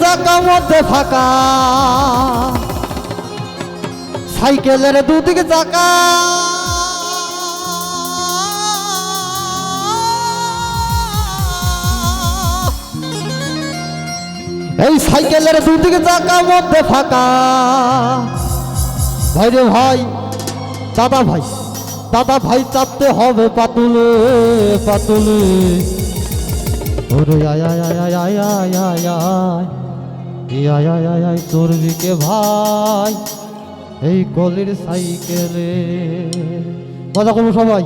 চাকা মধ্যে ফাঁকা, সাইকেলের দুদিকে চাকা, এই সাইকেলের দুদিকে চাকা মধ্যে ফাঁকা। ভাই রে ভাই, দাদা ভাই, দাদা ভাই চাপতে হবে পাতুলে পাতুলে। ওরে আয় আয় আয় আয় আয় আয় আয় আয় আয় আয় আয় চড়বি কে ভাই এই গলির সাইকেলে। মজা করবো সবাই।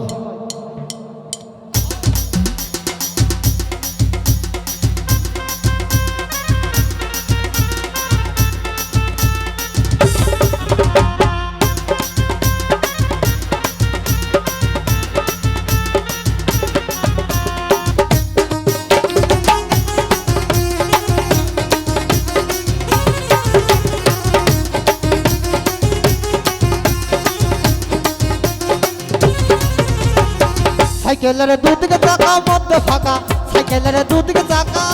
সাইকেলের দুদিকে চাকা মধ্যে ফাঁকা, সাইকেলের দুদিকে চাকা,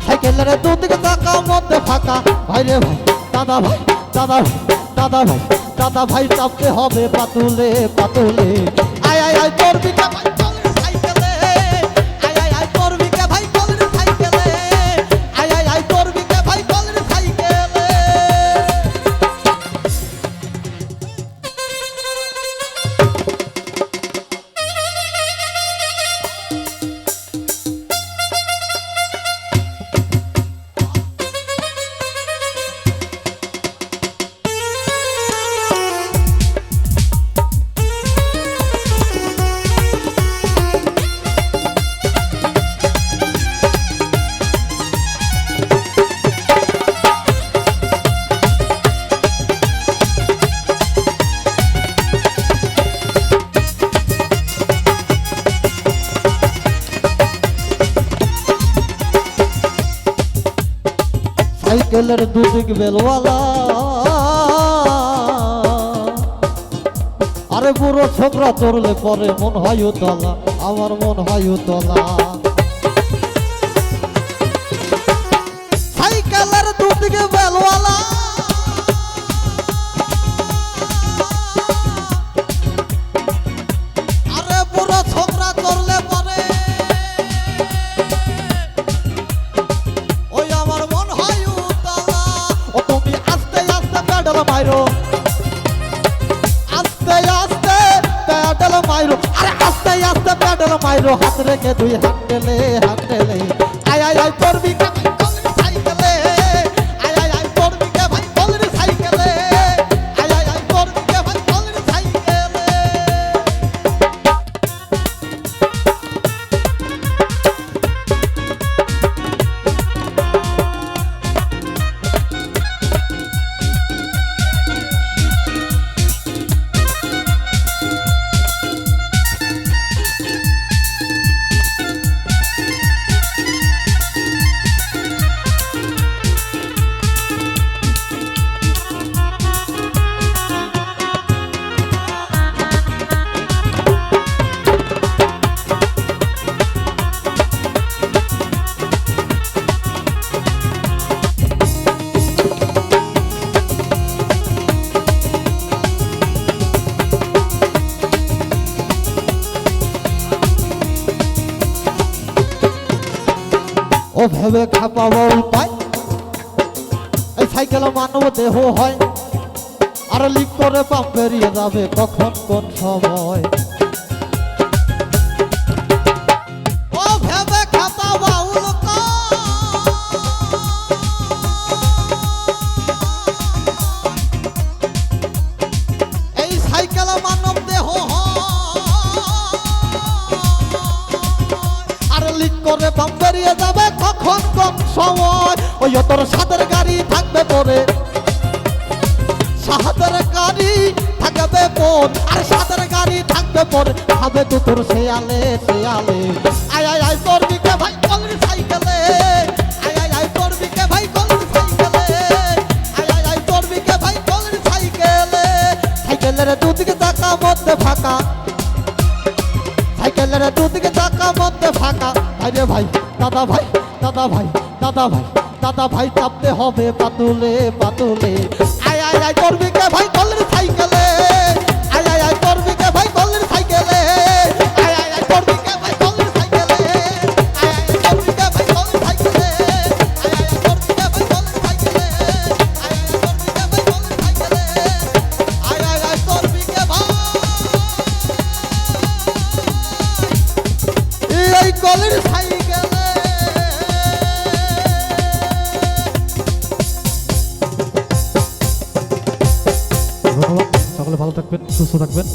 সাইকেলের দুদিকে চাকা মধ্যে ফাঁকা। ভাই রে ভাই, দাদা ভাই, দাদা ভাই, দাদা ভাই, দাদা ভাই চাপতে হবে পাতুলে পাতুলে। আয় আয় আয় চড়বি কে ভাই চলের সাইকেলে, আয় আয় আয় চড়বি কে ভাই চলের সাইকেলে, আয় আয় আয় চড়বি কে ভাই চলের সাইকেলে। সাইকেলের দুদিক বেলওয়ালা, আরে বুড়ো ছোকরা চড়লে পরে মন হয় উতলা, আমার মন হয় উতলা। সাইকেলের দুদিকে বেলওয়ালা, আরে বুড়ো ছোকরা চড়লে পরে ওই আমার মন হয় উতলা। ও তুমি আস্তে আস্তে প্যাডেল মাইরো, আস্তে আস্তে প্যাডেল মাইরো, আরে আস্তে আস্তে প্যাডেল মাইরো, হাত রেখে দুই হ্যান্ডেলে হ্যান্ডেলে। আয় আয় আয় চড়বি কে ভাই চলের সাইকেলে, আয় আয় আয় চড়বি কে ভাই চলের সাইকেলে, আয় আয় আয় চড়বি কে ভাই চলের সাইকেলে। ও ভেবে খাপাবো উপায়, এই সাইকেল মানব দেহ হয়, আর লিক করে পাম্প বেরিয়ে যাবে কখন কোন সময়। ও ভেবে খাপাবো এই সাইকেল মানব দেহ লিক করে পাম্প বেরিয়ে যাবে কখন কোন সময়। ওই তোর সাদের গাড়ি থাকবে পরে, সাদের গাড়ি থাকবে পর, আর সাদের গাড়ি থাকবে পরে হবে তো তোর শেয়ালে শেয়ালে। আয় আয় আয় চড়বি কে ভাই চলের সাইকেলে, আয় আয় আয় চড়বি কে ভাই চলের সাইকেলে, আয় আয় আয় চড়বি কে ভাই চলের সাইকেলে। সাইকেলের দুদিকে চাকা মধ্যে ফাঁকা, সাইকেলের দুদিকে চাকা মধ্যে ফাঁকা। আরে ভাই ভাই দাদা ভাই দাদা ভাই দাদা ভাই দাদা ভাই চাপতে হবে পাতুলে পাতুলে আয় আয় আয় করবি কে ভাই কলের সাইকেলে আয় আয় আয় করবি কে ভাই কলের সাইকেলে আয় আয় আয় করবি কে ভাই কলের সাইকেলে আয় আয় আয় করবি কে ভাই কলের সাইকেলে আয় আয় আয় করবি কে ভাই কলের সাইকেলে আয় আয় আয় করবি কে ভাই এই কলের সাইকেলে। ধন্যবাদ, সকলে ভালো থাকবেন, সুস্থ থাকবেন।